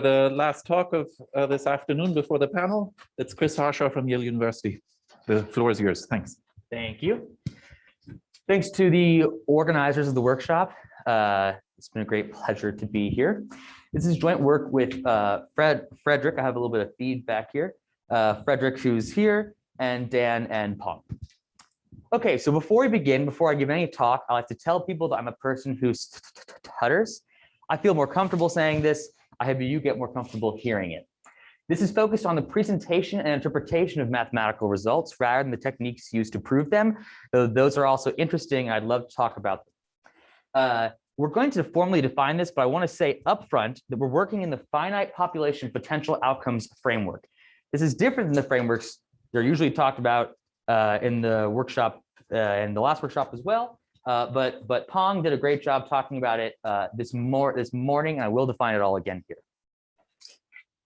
The last talk of this afternoon before the panel. It's Chris Harshaw from Yale University. The floor is yours. Thanks. Thank you. Thanks to the organizers of the workshop. It's been a great pleasure to be here. This is joint work with Frederick. I have a little bit of feedback here. Frederick, who's here, and Dan and Pong. Okay, so before we begin, before I give any talk, I like to tell people that I'm a person who stutters. I feel more comfortable saying this. I hope you get more comfortable hearing it. This is focused on the presentation and interpretation of mathematical results rather than the techniques used to prove them, though those are also interesting. I'd love to talk about them. We're going to formally define this, but I want to say upfront that we're working in the finite population potential outcomes framework. This is different than the frameworks they're usually talked about in the workshop, in the last workshop as well. But Pong did a great job talking about it this morning, and I will define it all again here.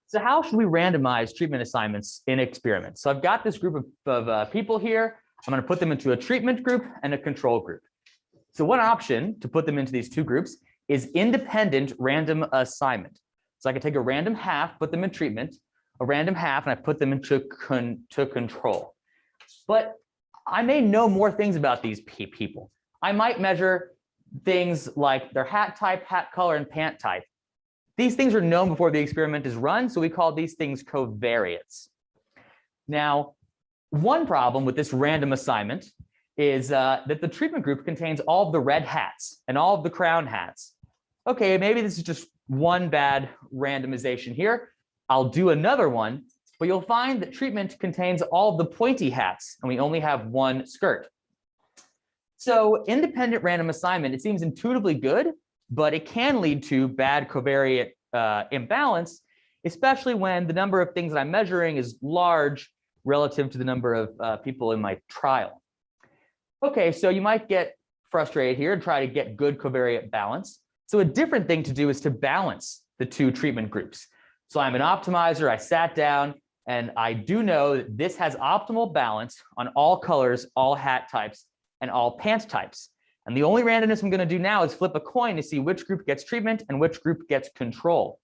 So how should we randomize treatment assignments in experiments? So I've got this group of people here. I'm going to put them into a treatment group and a control group. So one option to put them into these two groups is independent random assignment. So I can take a random half, put them in treatment, a random half, and I put them into control. But I may know more things about these people. I might measure things like their hat type, hat color, and pant type. These things are known before the experiment is run, so we call these things covariates. Now, one problem with this random assignment is that the treatment group contains all of the red hats and all of the crown hats. Okay, maybe this is just one bad randomization here. I'll do another one, but you'll find that treatment contains all of the pointy hats, and we only have one skirt. So independent random assignment, it seems intuitively good, but it can lead to bad covariate imbalance, especially when the number of things that I'm measuring is large relative to the number of people in my trial. Okay, so you might get frustrated here and try to get good covariate balance. So a different thing to do is to balance the two treatment groups. So I'm an optimizer, I sat down, and I do know that this has optimal balance on all colors, all hat types, and all pant types. And the only randomness I'm going to do now is flip a coin to see which group gets treatment and which group gets control.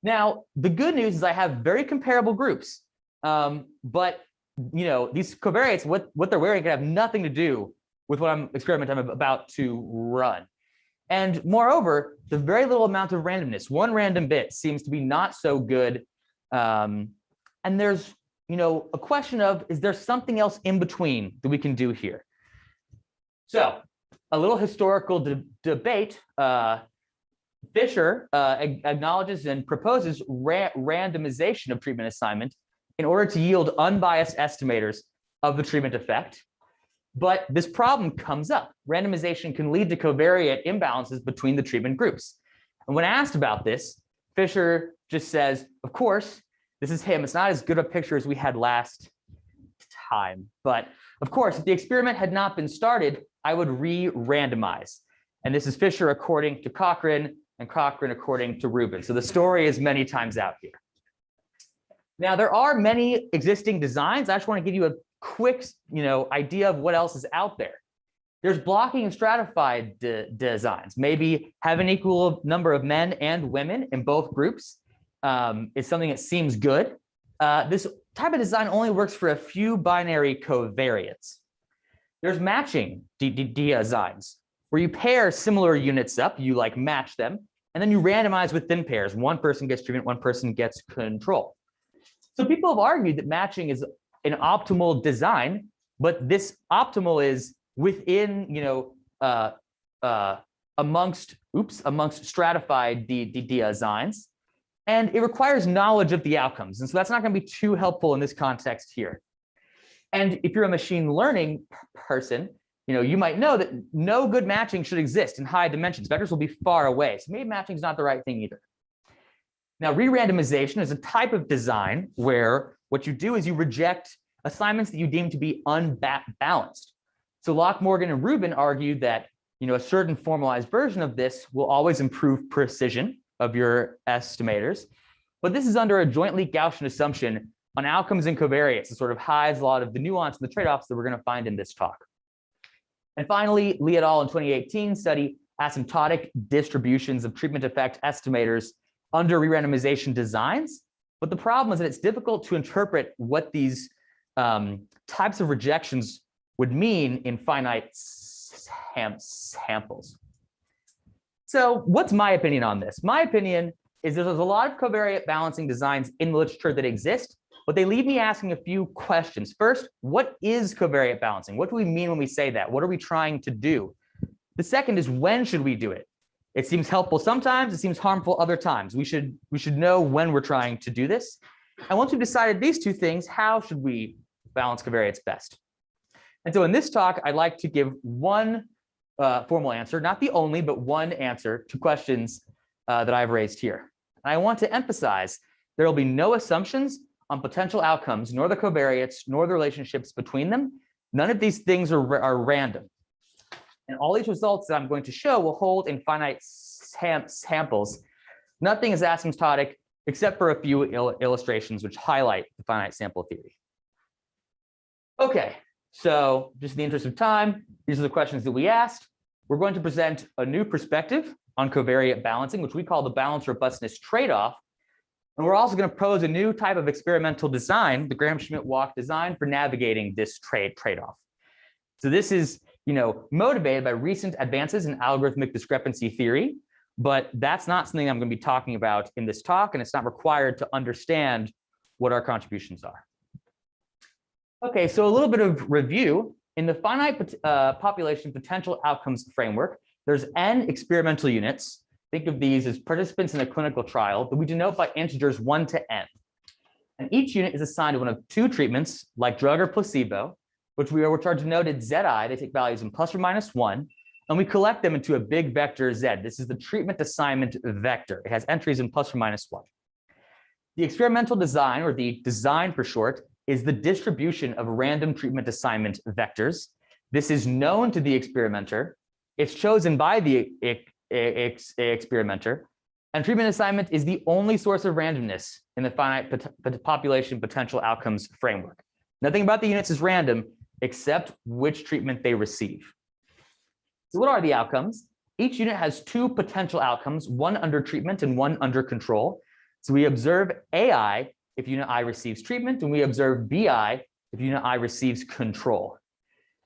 Now, the good news is I have very comparable groups, but these covariates, what they're wearing can have nothing to do with what experiment I'm about to run. And moreover, the very little amount of randomness, one random bit, seems to be not so good. And there's a question of, is there something else in between that we can do here? So a little historical debate. Fisher acknowledges and proposes randomization of treatment assignment in order to yield unbiased estimators of the treatment effect. But this problem comes up. Randomization can lead to covariate imbalances between the treatment groups. And when asked about this, Fisher just says, of course, this is him. It's not as good a picture as we had last time. But of course, if the experiment had not been started, I would re-randomize. And this is Fisher according to Cochrane and Cochrane according to Rubin. So the story is many times out here. Now, there are many existing designs. I just want to give you a quick idea of what else is out there. There's blocking and stratified designs. Maybe have an equal number of men and women in both groups is something that seems good. This type of design only works for a few binary covariates. There's matching designs where you pair similar units up, you match them, and then you randomize within pairs. One person gets treatment, one person gets control. So people have argued that matching is an optimal design, but this optimal is within, amongst stratified designs, and it requires knowledge of the outcomes. And so that's not going to be too helpful in this context here. And if you're a machine learning person, you might know that no good matching should exist in high dimensions. Vectors will be far away. So maybe matching is not the right thing either. Now, re-randomization is a type of design where what you do is you reject assignments that you deem to be unbalanced. So Locke, Morgan, and Rubin argued that a certain formalized version of this will always improve precision of your estimators. But this is under a jointly Gaussian assumption on outcomes and covariates. It sort of hides a lot of the nuance and the trade-offs that we're going to find in this talk. And finally, Lee et al. In 2018 study asymptotic distributions of treatment effect estimators under re-randomization designs. But the problem is that it's difficult to interpret what these types of rejections would mean in finite samples. So what's my opinion on this? My opinion is there's a lot of covariate balancing designs in the literature that exist, but they leave me asking a few questions. First, what is covariate balancing? What do we mean when we say that? What are we trying to do? The second is, when should we do it? It seems helpful sometimes, it seems harmful other times. We should know when we're trying to do this. And once we've decided these two things, how should we balance covariates best? And so in this talk, I'd like to give one formal answer, not the only, but one answer to questions that I've raised here. And I want to emphasize there will be no assumptions on potential outcomes, nor the covariates, nor the relationships between them. None of these things are random. And all these results that I'm going to show will hold in finite samples. Nothing is asymptotic except for a few illustrations which highlight the finite sample theory. Okay, so just in the interest of time, these are the questions that we asked. We're going to present a new perspective on covariate balancing, which we call the balance-robustness tradeoff. And we're also going to pose a new type of experimental design, the Gram-Schmidt walk design, for navigating this trade-off. So this is, motivated by recent advances in algorithmic discrepancy theory, but that's not something I'm going to be talking about in this talk, and it's not required to understand what our contributions are. Okay, so a little bit of review. In the finite population potential outcomes framework, there's n experimental units. Think of these as participants in a clinical trial that we denote by integers 1 to n. And each unit is assigned to one of two treatments, like drug or placebo, which are denoted Zi. They take values in plus or minus 1, and we collect them into a big vector Z. This is the treatment assignment vector. It has entries in plus or minus 1. The experimental design, or the design for short, is the distribution of random treatment assignment vectors. This is known to the experimenter. It's chosen by the experimenter. And treatment assignment is the only source of randomness in the finite population potential outcomes framework. Nothing about the units is random except which treatment they receive. So what are the outcomes? Each unit has two potential outcomes, one under treatment and one under control. So we observe AI if unit I receives treatment, and we observe BI if unit I receives control.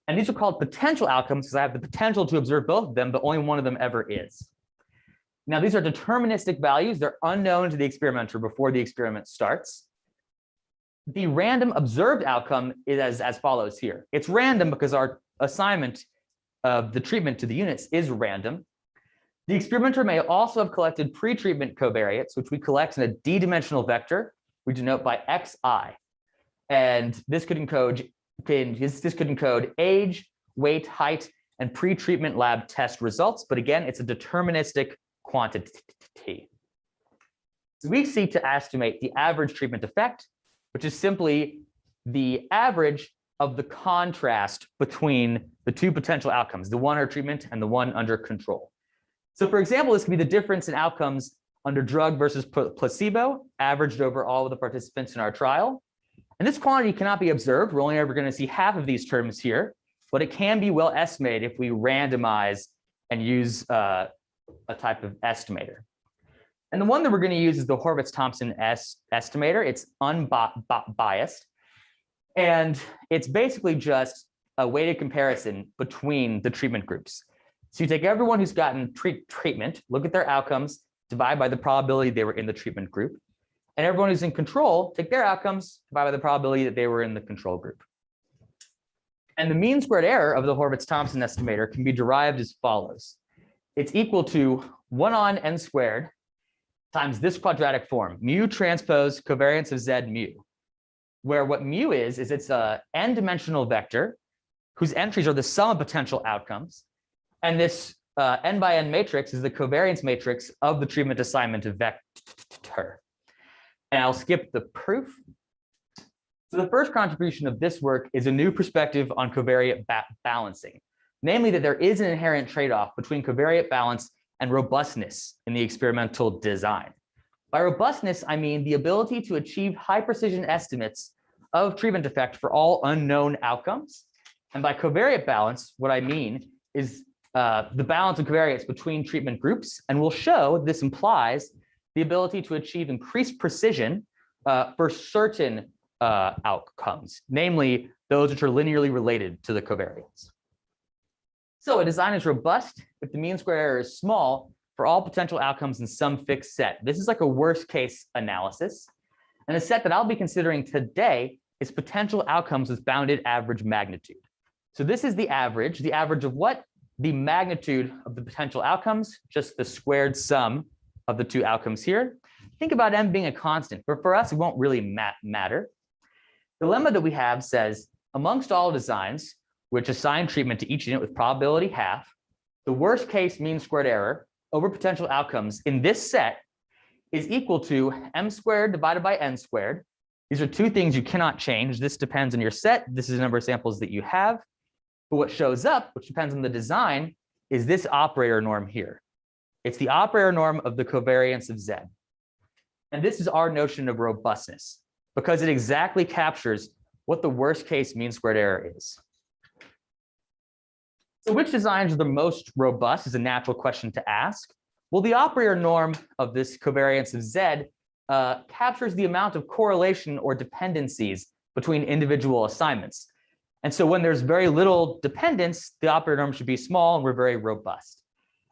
And these are called potential outcomes because I have the potential to observe both of them, but only one of them ever is. Now, these are deterministic values. They're unknown to the experimenter before the experiment starts. The random observed outcome is as follows here. It's random because our assignment of the treatment to the units is random. The experimenter may also have collected pre-treatment covariates, which we collect in a d-dimensional vector we denote by xi. And this could encode age, weight, height, and pre-treatment lab test results. But again, it's a deterministic quantity. So we seek to estimate the average treatment effect, which is simply the average of the contrast between the two potential outcomes, the one under treatment and the one under control. So for example, this could be the difference in outcomes under drug versus placebo, averaged over all of the participants in our trial. And this quantity cannot be observed. We're only ever going to see half of these terms here, but it can be well estimated if we randomize and use a type of estimator. And the one that we're going to use is the Horvitz-Thompson estimator. It's unbiased. And it's basically just a weighted comparison between the treatment groups. So you take everyone who's gotten treatment, look at their outcomes, divide by the probability they were in the treatment group. And everyone who's in control, take their outcomes, divide by the probability that they were in the control group. And the mean squared error of the Horvitz-Thompson estimator can be derived as follows. It's equal to 1 on n squared times this quadratic form, mu transpose covariance of z mu, where what mu is it's a n-dimensional vector whose entries are the sum of potential outcomes. And this n by n matrix is the covariance matrix of the treatment assignment vector. And I'll skip the proof. So the first contribution of this work is a new perspective on covariate balancing, namely that there is an inherent trade-off between covariate balance and robustness in the experimental design. By robustness, I mean the ability to achieve high precision estimates of treatment effect for all unknown outcomes. And by covariate balance, what I mean is the balance of covariates between treatment groups. And we'll show this implies the ability to achieve increased precision for certain outcomes, namely those which are linearly related to the covariance. So a design is robust if the mean square error is small for all potential outcomes in some fixed set. This is like a worst case analysis. And the set that I'll be considering today is potential outcomes with bounded average magnitude. So this is the average of what? The magnitude of the potential outcomes, just the squared sum of the two outcomes here. Think about m being a constant, but for us, it won't really matter. The lemma that we have says, amongst all designs which assign treatment to each unit with probability half, the worst case mean squared error over potential outcomes in this set is equal to m squared divided by n squared. These are two things you cannot change. This depends on your set. This is the number of samples that you have. But what shows up, which depends on the design, is this operator norm here. It's the operator norm of the covariance of Z. And this is our notion of robustness, because it exactly captures what the worst case mean squared error is. So which designs are the most robust is a natural question to ask. Well, the operator norm of this covariance of Z captures the amount of correlation or dependencies between individual assignments. And so when there's very little dependence, the operator norm should be small and we're very robust.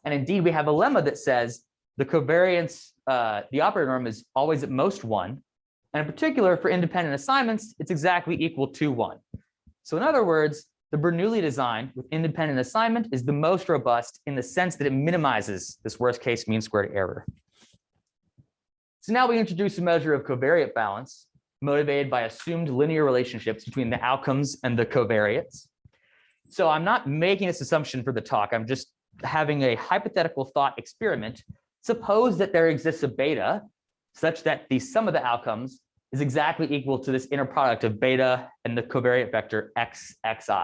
And indeed, we have a lemma that says the covariance, the operator norm is always at most 1. And in particular, for independent assignments, it's exactly equal to 1. So in other words, the Bernoulli design with independent assignment is the most robust in the sense that it minimizes this worst case mean squared error. So now we introduce a measure of covariate balance motivated by assumed linear relationships between the outcomes and the covariates. So I'm not making this assumption for the talk. I'm just having a hypothetical thought experiment. Suppose that there exists a beta such that the sum of the outcomes is exactly equal to this inner product of beta and the covariate vector xi.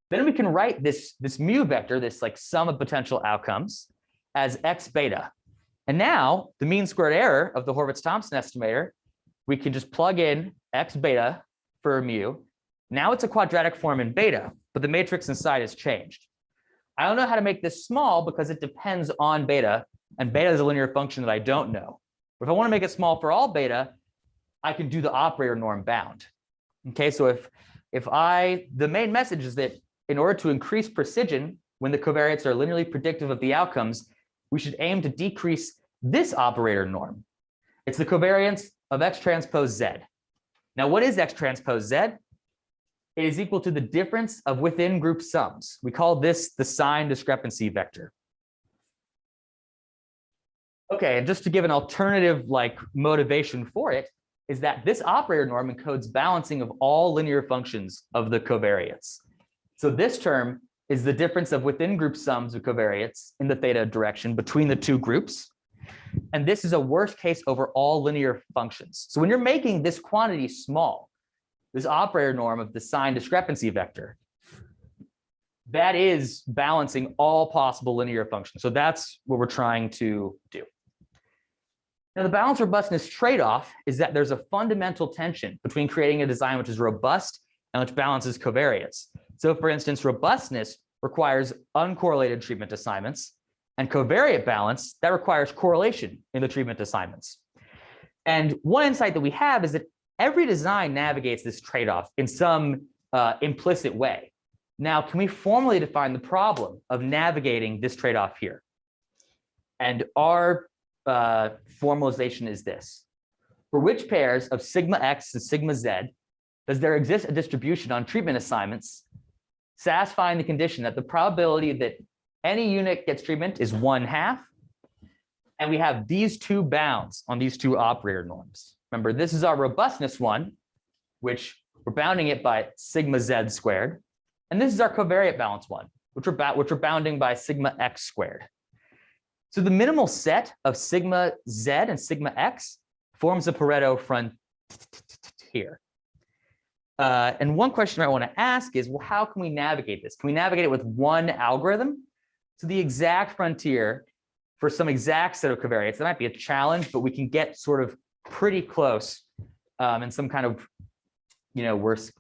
Then we can write this mu vector, this like sum of potential outcomes, as x beta. And now the mean squared error of the Horvitz-Thompson estimator, we can just plug in x beta for mu. Now it's a quadratic form in beta, but the matrix inside has changed. I don't know how to make this small because it depends on beta, and beta is a linear function that I don't know. But if I want to make it small for all beta, I can do the operator norm bound. Okay, so the main message is that in order to increase precision when the covariates are linearly predictive of the outcomes, we should aim to decrease this operator norm. It's the covariance of x transpose Z. Now, what is x transpose Z? It is equal to the difference of within group sums. We call this the sign discrepancy vector. Okay, and just to give an alternative like motivation for it, is that this operator norm encodes balancing of all linear functions of the covariates. So this term is the difference of within group sums of covariates in the theta direction between the two groups. And this is a worst case over all linear functions. So when you're making this quantity small, this operator norm of the sign discrepancy vector, that is balancing all possible linear functions. So that's what we're trying to do. Now, the balance robustness trade-off is that there's a fundamental tension between creating a design which is robust and which balances covariates. So for instance, robustness requires uncorrelated treatment assignments, and covariate balance, that requires correlation in the treatment assignments. And one insight that we have is that every design navigates this trade-off in some implicit way. Now, can we formally define the problem of navigating this trade-off here? And our formalization is this. For which pairs of sigma x and sigma z does there exist a distribution on treatment assignments satisfying the condition that the probability that any unit gets treatment is 1/2, and we have these two bounds on these two operator norms. Remember, this is our robustness one, which we're bounding it by sigma z squared, and this is our covariate balance one, which we're bounding by sigma x squared. So the minimal set of sigma z and sigma x forms a Pareto frontier. And one question I want to ask is, well, how can we navigate this? Can we navigate it with one algorithm? So the exact frontier for some exact set of covariates, that might be a challenge, but we can get sort of pretty close in some kind of,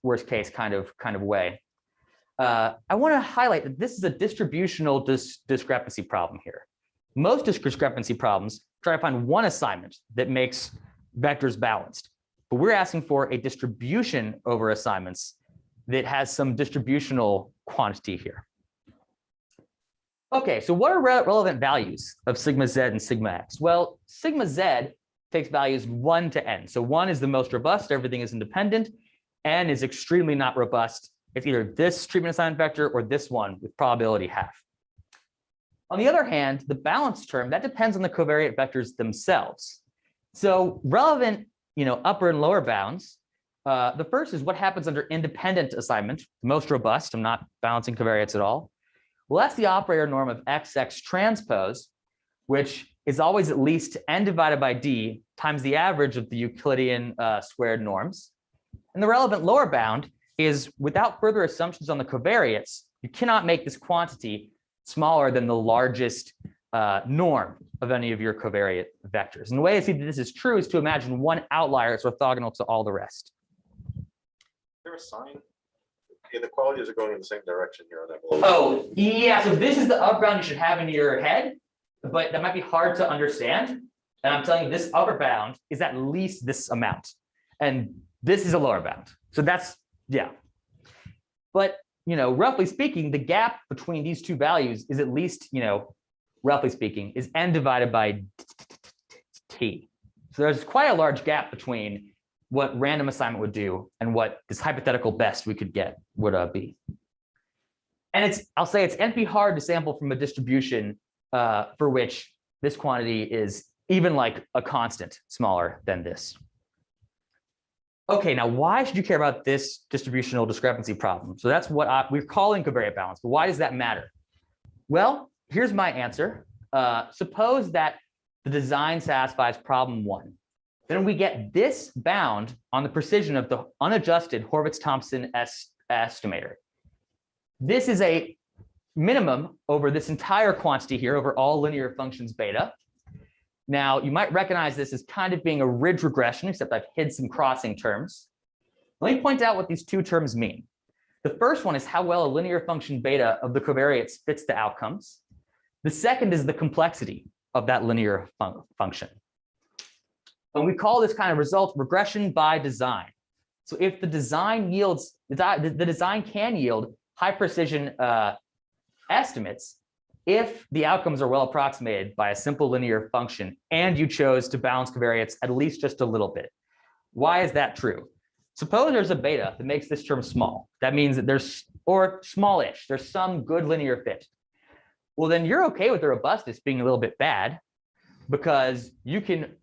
worst case kind of way. I want to highlight that this is a distributional discrepancy problem here. Most discrepancy problems try to find one assignment that makes vectors balanced. But we're asking for a distribution over assignments that has some distributional quantity here. Okay, so what are relevant values of sigma z and sigma x? Well, sigma z takes values 1 to n. So 1 is the most robust, everything is independent. N is extremely not robust. It's either this treatment assignment vector or this one with probability half. On the other hand, the balance term, that depends on the covariate vectors themselves. So relevant, upper and lower bounds, the first is what happens under independent assignment, most robust. I'm not balancing covariates at all. Well, that's the operator norm of XX transpose, which is always at least n divided by d times the average of the Euclidean squared norms. And the relevant lower bound is, without further assumptions on the covariates, you cannot make this quantity smaller than the largest norm of any of your covariate vectors. And the way I see that this is true is to imagine one outlier that's orthogonal to all the rest. Is there a sign? Okay, the qualities are going in the same direction here on that below. Oh, yeah. So this is the upper bound you should have in your head, but that might be hard to understand. And I'm telling you, this upper bound is at least this amount. And this is a lower bound. So that's, yeah. But, roughly speaking, the gap between these two values is at least, roughly speaking, is n divided by t. So there's quite a large gap between what random assignment would do and what this hypothetical best we could get would be. And I'll say it's NP hard to sample from a distribution for which this quantity is even like a constant smaller than this. Okay, now why should you care about this distributional discrepancy problem? So that's what we're calling covariate balance, but why does that matter? Well, here's my answer. Suppose that the design satisfies problem 1. Then we get this bound on the precision of the unadjusted Horvitz-Thompson estimator. This is a minimum over this entire quantity here, over all linear functions beta. Now, you might recognize this as kind of being a ridge regression, except I've hid some crossing terms. Let me point out what these two terms mean. The first one is how well a linear function beta of the covariates fits the outcomes. The second is the complexity of that linear function. And we call this kind of result regression by design. So if the design yields, the design can yield high precision estimates if the outcomes are well approximated by a simple linear function and you chose to balance covariates at least just a little bit. Why is that true? Suppose there's a beta that makes this term small. That means that there's, or smallish, there's some good linear fit. Well, then you're okay with the robustness being a little bit bad because you can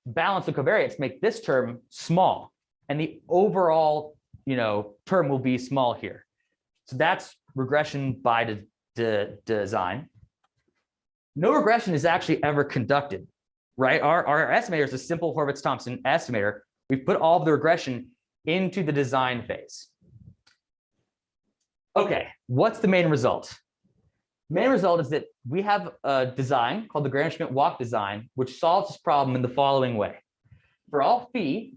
balance the covariates, make this term small, and the overall, term will be small here. So that's regression by design. No regression is actually ever conducted, right? Our estimator is a simple Horvitz-Thompson estimator. We've put all of the regression into the design phase. Okay, what's the main result? The main result is that we have a design called the Gram-Schmidt walk design, which solves this problem in the following way. For all phi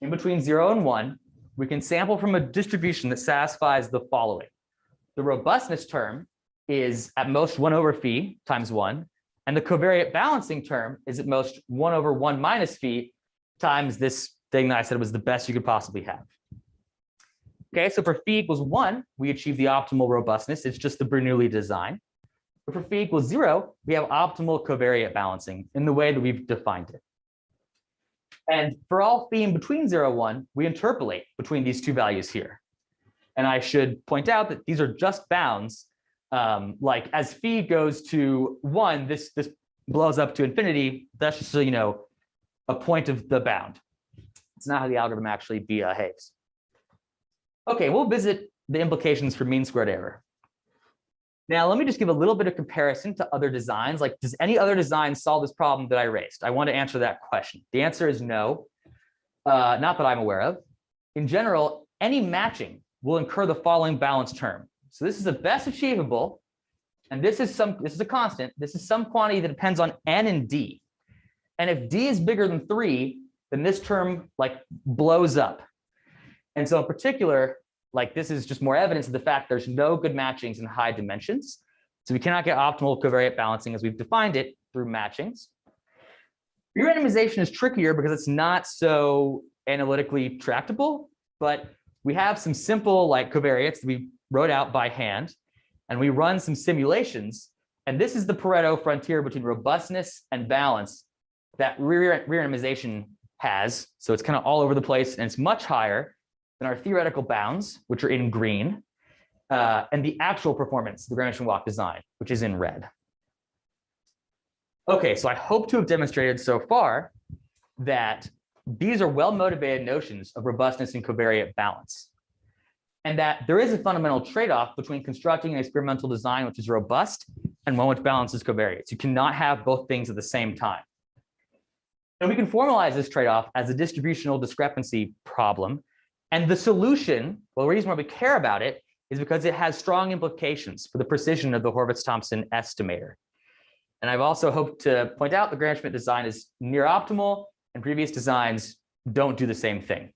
in between 0 and 1, we can sample from a distribution that satisfies the following. The robustness term is at most 1 over phi times 1, and the covariate balancing term is at most 1 over 1 minus phi times this thing that I said was the best you could possibly have. Okay, so for phi equals 1, we achieve the optimal robustness. It's just the Bernoulli design. But for phi equals 0, we have optimal covariate balancing in the way that we've defined it. And for all phi in between 0 and 1, we interpolate between these two values here. And I should point out that these are just bounds. Like as phi goes to 1, this blows up to infinity. That's just a point of the bound. It's not how the algorithm actually behaves. Okay, we'll visit the implications for mean squared error. Now, let me just give a little bit of comparison to other designs. Like, does any other design solve this problem that I raised? I want to answer that question. The answer is no, not that I'm aware of. In general, any matching will incur the following balance term. So this is the best achievable, and this is a constant. This is some quantity that depends on n and d. And if d is bigger than 3, then this term blows up. And so in particular, this is just more evidence of the fact there's no good matchings in high dimensions. So we cannot get optimal covariate balancing as we've defined it through matchings. Re-randomization is trickier because it's not so analytically tractable, but we have some simple like covariates that we wrote out by hand, and we run some simulations. And this is the Pareto frontier between robustness and balance that re-randomization has. So it's kind of all over the place, and it's much higher than our theoretical bounds, which are in green, and the actual performance, the Gram-Schmidt walk design, which is in red. Okay, so I hope to have demonstrated so far that these are well-motivated notions of robustness and covariate balance, and that there is a fundamental trade-off between constructing an experimental design which is robust and one which balances covariates. You cannot have both things at the same time. And we can formalize this trade-off as a distributional discrepancy problem. And the solution, well, the reason why we care about it is because it has strong implications for the precision of the Horvitz-Thompson estimator. And I've also hoped to point out the Gram-Schmidt design is near optimal, and previous designs don't do the same thing.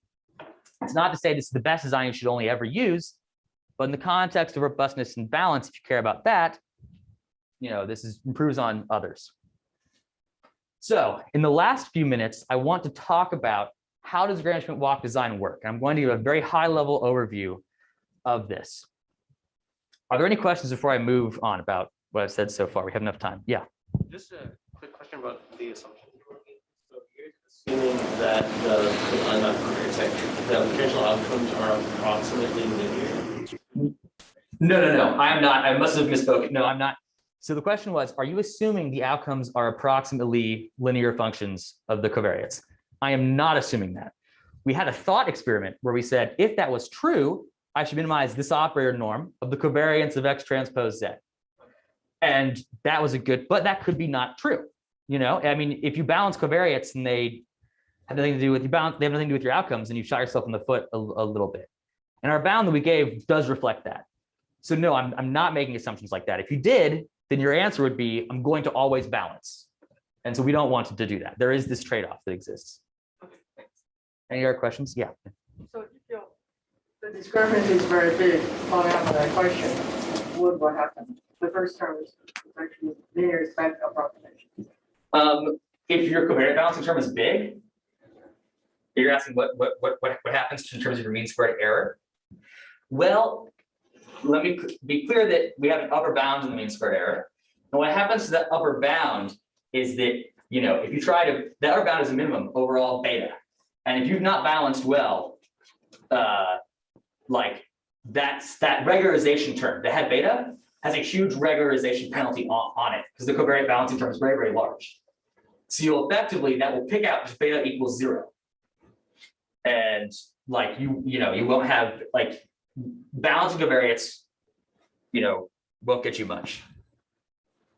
It's not to say this is the best design you should only ever use, but in the context of robustness and balance, if you care about that, this improves on others. So in the last few minutes, I want to talk about how does Gram-Schmidt walk design work? And I'm going to give a very high-level overview of this. Are there any questions before I move on about what I've said so far? We have enough time. Yeah. Just a quick question about the assumption. So you're assuming that the potential outcomes are approximately linear? No. I'm not. I must have misspoken. No, I'm not. So the question was, are you assuming the outcomes are approximately linear functions of the covariates? I am not assuming that. We had a thought experiment where we said, if that was true, I should minimize this operator norm of the covariance of X transpose Z. And that was a good, but that could be not true. I mean, if you balance covariates and they have nothing to do with they have nothing to do with your outcomes, and you shot yourself in the foot a little bit. And our bound that we gave does reflect that. So no, I'm not making assumptions like that. If you did, then your answer would be, I'm going to always balance. And so we don't want to do that. There is this trade-off that exists. Okay, thanks. Any other questions? Yeah. So if the discrepancy is very big, following up on that question, what happens? The first term is actually linear spec approximation. If your covariate balancing term is big, you're asking what happens in terms of your mean squared error. Well, let me be clear that we have an upper bound in the mean squared error. And what happens to that upper bound is that, if you try to, the upper bound is a minimum overall beta. And if you've not balanced well, like that regularization term, the head beta, has a huge regularization penalty on it because the covariate balancing term is very, very large. So you'll effectively, that will pick out just beta equals 0. And like you won't have like balancing covariates, won't get you much.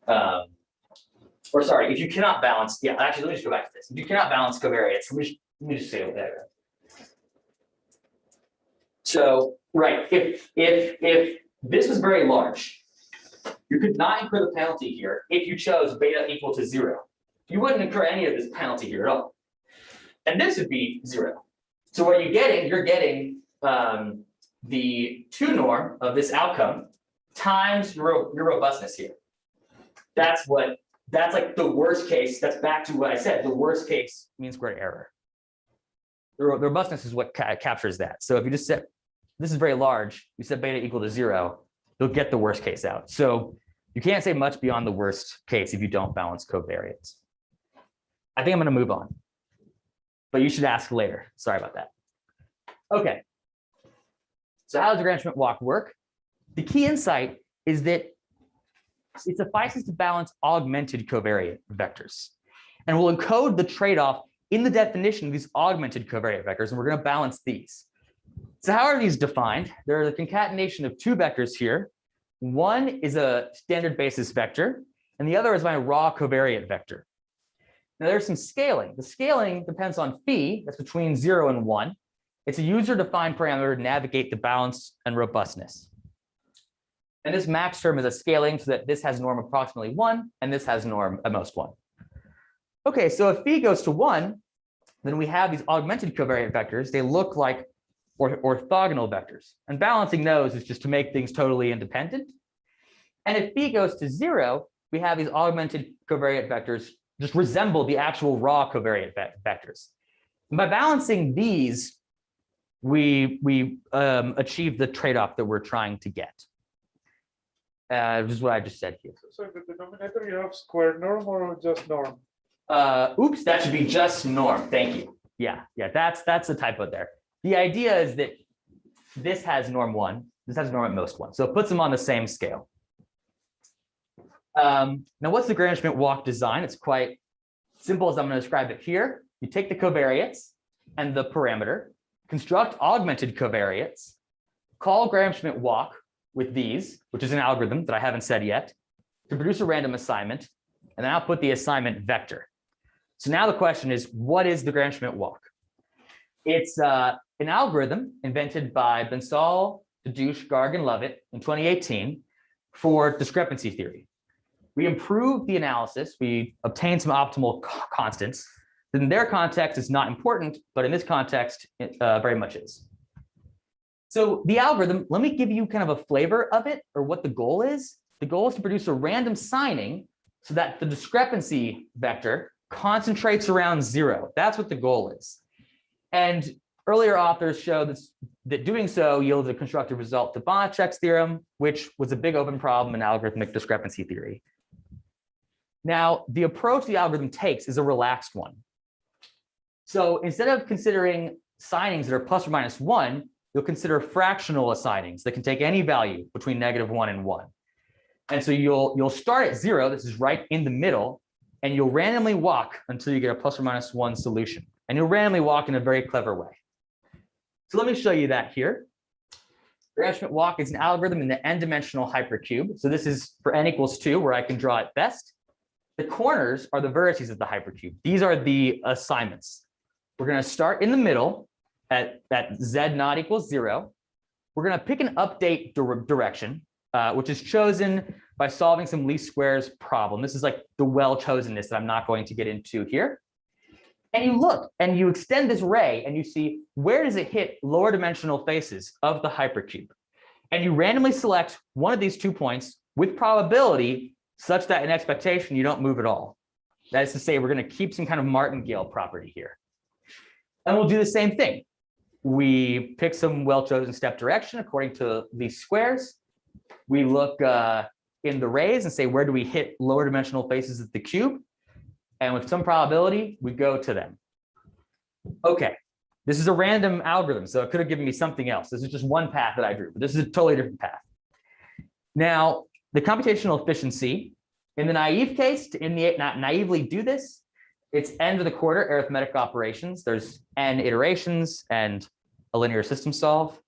Or sorry, if you cannot balance, actually, let me just go back to this. If you cannot balance covariates, let me just say it there. So, right, if this was very large, you could not incur the penalty here if you chose beta equal to 0. You wouldn't incur any of this penalty here at all. And this would be 0. So what are you getting? You're getting the 2 norm of this outcome times your robustness here. That's like the worst case. That's back to what I said, the worst case mean squared error. The robustness is what captures that. So if you just set, this is very large, you set beta equal to 0, you'll get the worst case out. So you can't say much beyond the worst case if you don't balance covariates. I think I'm going to move on, but you should ask later. Sorry about that. Okay. So how does the Gram-Schmidt walk work? The key insight is that it suffices to balance augmented covariate vectors. And we'll encode the trade-off in the definition of these augmented covariate vectors, and we're going to balance these. So how are these defined? There are the concatenation of 2 vectors here. One is a standard basis vector, and the other is my raw covariate vector. Now there's some scaling. The scaling depends on phi, that's between 0 and 1. It's a user-defined parameter to navigate the balance and robustness. And this max term is a scaling so that this has norm approximately 1, and this has norm at most 1. Okay, so if phi goes to 1, then we have these augmented covariate vectors. They look like orthogonal vectors. And balancing those is just to make things totally independent. And if phi goes to 0, we have these augmented covariate vectors just resemble the actual raw covariate vectors. And by balancing these, we achieve the trade-off that we're trying to get. Which is what I just said here. So in the denominator, you have square norm or just norm? Oops, that should be just norm. Thank you. Yeah, that's the typo there. The idea is that this has norm 1, this has norm at most 1. So it puts them on the same scale. Now, what's the Gram-Schmidt walk design? It's quite simple as I'm going to describe it here. You take the covariates and the parameter, construct augmented covariates, call Gram-Schmidt walk with these, which is an algorithm that I haven't said yet, to produce a random assignment, and then output the assignment vector. So now the question is, what is the Gram-Schmidt walk? It's an algorithm invented by Bensal, Dedouche, Garg, and Lovett in 2018 for discrepancy theory. We improved the analysis. We obtained some optimal constants. In their context, it's not important, but in this context, it very much is. So the algorithm, let me give you kind of a flavor of it or what the goal is. The goal is to produce a random signing so that the discrepancy vector concentrates around 0. That's what the goal is. And earlier authors showed that doing so yielded a constructive result to Banachek's theorem, which was a big open problem in algorithmic discrepancy theory. Now, the approach the algorithm takes is a relaxed one. So instead of considering signings that are plus or minus 1, you'll consider fractional assignings that can take any value between -1 and 1. And so you'll start at 0, this is right in the middle, and you'll randomly walk until you get a plus or minus 1 solution. And you'll randomly walk in a very clever way. So let me show you that here. Gram-Schmidt walk is an algorithm in the n-dimensional hypercube. So this is for n equals 2, where I can draw it best. The corners are the vertices of the hypercube. These are the assignments. We're going to start in the middle at z not equals 0. We're going to pick an update direction, which is chosen by solving some least squares problem. This is like the well-chosenness that I'm not going to get into here. And you look and you extend this ray and you see where does it hit lower dimensional faces of the hypercube. And you randomly select one of these 2 points with probability such that in expectation you don't move at all. That is to say, we're going to keep some kind of martingale property here. And we'll do the same thing. We pick some well-chosen step direction according to these squares. We look in the rays and say, where do we hit lower dimensional faces of the cube? And with some probability, we go to them. Okay, this is a random algorithm, so it could have given me something else. This is just one path that I drew, but this is a totally different path. Now, the computational efficiency, in the naive case, to naively do this, it's n to the quarter arithmetic operations. There's n iterations and a linear system solve.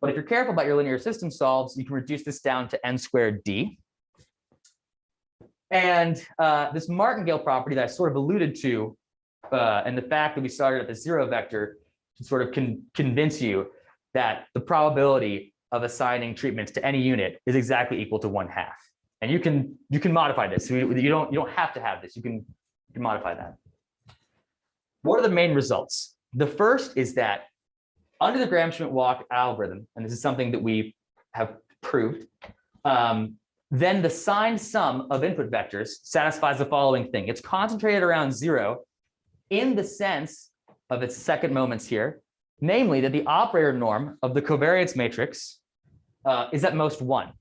But if you're careful about your linear system solves, you can reduce this down to n squared d. And this martingale property that I sort of alluded to, and the fact that we started at the 0 vector to sort of convince you that the probability of assigning treatments to any unit is exactly equal to 1/2. And you can modify this. So you don't have to have this. You can modify that. What are the main results? The first is that under the Gram-Schmidt walk algorithm, and this is something that we have proved, then the signed sum of input vectors satisfies the following thing. It's concentrated around 0 in the sense of its second moments here, namely that the operator norm of the covariance matrix is at most 1.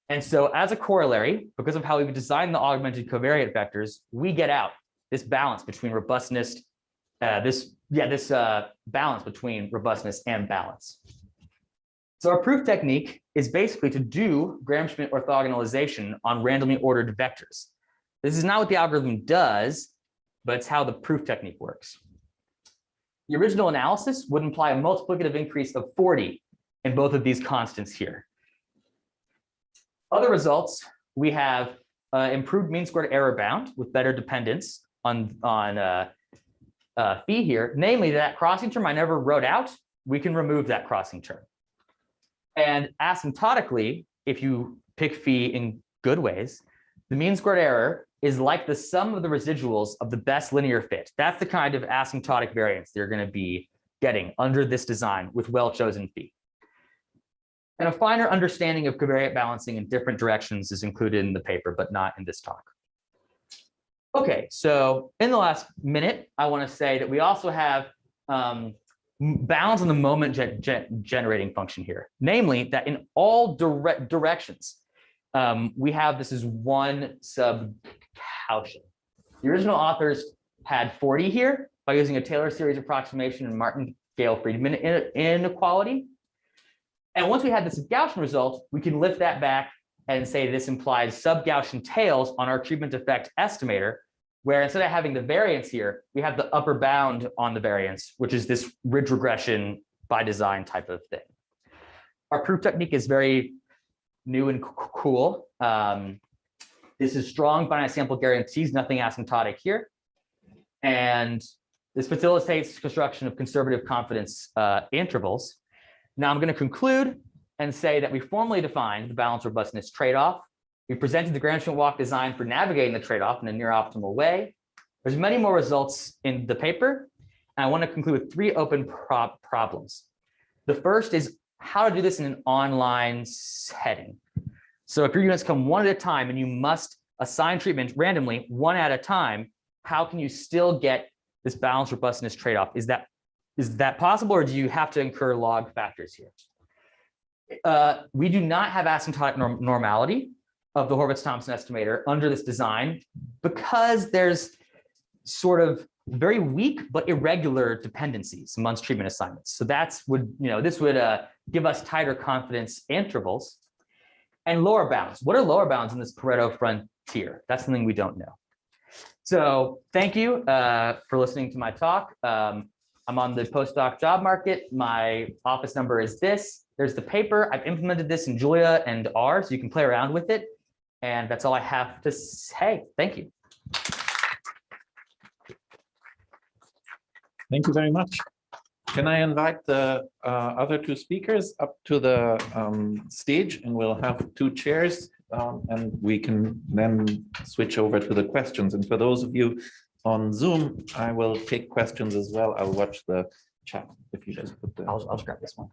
And so as a corollary, because of how we've designed the augmented covariate vectors, we get out this balance between robustness, balance between robustness and balance. So our proof technique is basically to do Gram-Schmidt orthogonalization on randomly ordered vectors. This is not what the algorithm does, but it's how the proof technique works. The original analysis would imply a multiplicative increase of 40 in both of these constants here. Other results, we have improved mean squared error bound with better dependence on phi here, namely that crossing term I never wrote out, we can remove that crossing term. And asymptotically, if you pick phi in good ways, the mean squared error is like the sum of the residuals of the best linear fit. That's the kind of asymptotic variance they're going to be getting under this design with well-chosen phi. And a finer understanding of covariate balancing in different directions is included in the paper, but not in this talk. Okay, so in the last minute, I want to say that we also have bounds on the moment generating function here, namely that in all directions, we have this is one sub Gaussian. The original authors had 40 here by using a Taylor series approximation and Martingale-Friedman inequality. And once we had this Gaussian result, we can lift that back and say this implies sub-Gaussian tails on our treatment effect estimator, where instead of having the variance here, we have the upper bound on the variance, which is this ridge regression by design type of thing. Our proof technique is very new and cool. This is strong finite sample guarantees, nothing asymptotic here. And this facilitates construction of conservative confidence intervals. Now I'm going to conclude and say that we formally defined the balance-robustness trade-off. We presented the Gram-Schmidt walk design for navigating the trade-off in a near optimal way. There's many more results in the paper. And I want to conclude with 3 open problems. The first is how to do this in an online setting. So if your units come one at a time and you must assign treatment randomly one at a time, how can you still get this balance-robustness trade-off? Is that possible, or do you have to incur log factors here? We do not have asymptotic normality of the Horvitz-Thompson estimator under this design because there's sort of very weak but irregular dependencies amongst treatment assignments. So this would give us tighter confidence intervals. And lower bounds. What are lower bounds in this Pareto frontier? That's something we don't know. So thank you for listening to my talk. I'm on the postdoc job market. My office number is this. There's the paper. I've implemented this in Julia and R, so you can play around with it. And that's all I have to say. Thank you. Thank you very much. Can I invite the other 2 speakers up to the stage, and we'll have 2 chairs, and we can then switch over to the questions. And for those of you on Zoom, I will take questions as well. I'll watch the chat if you guys put the. I'll grab this one.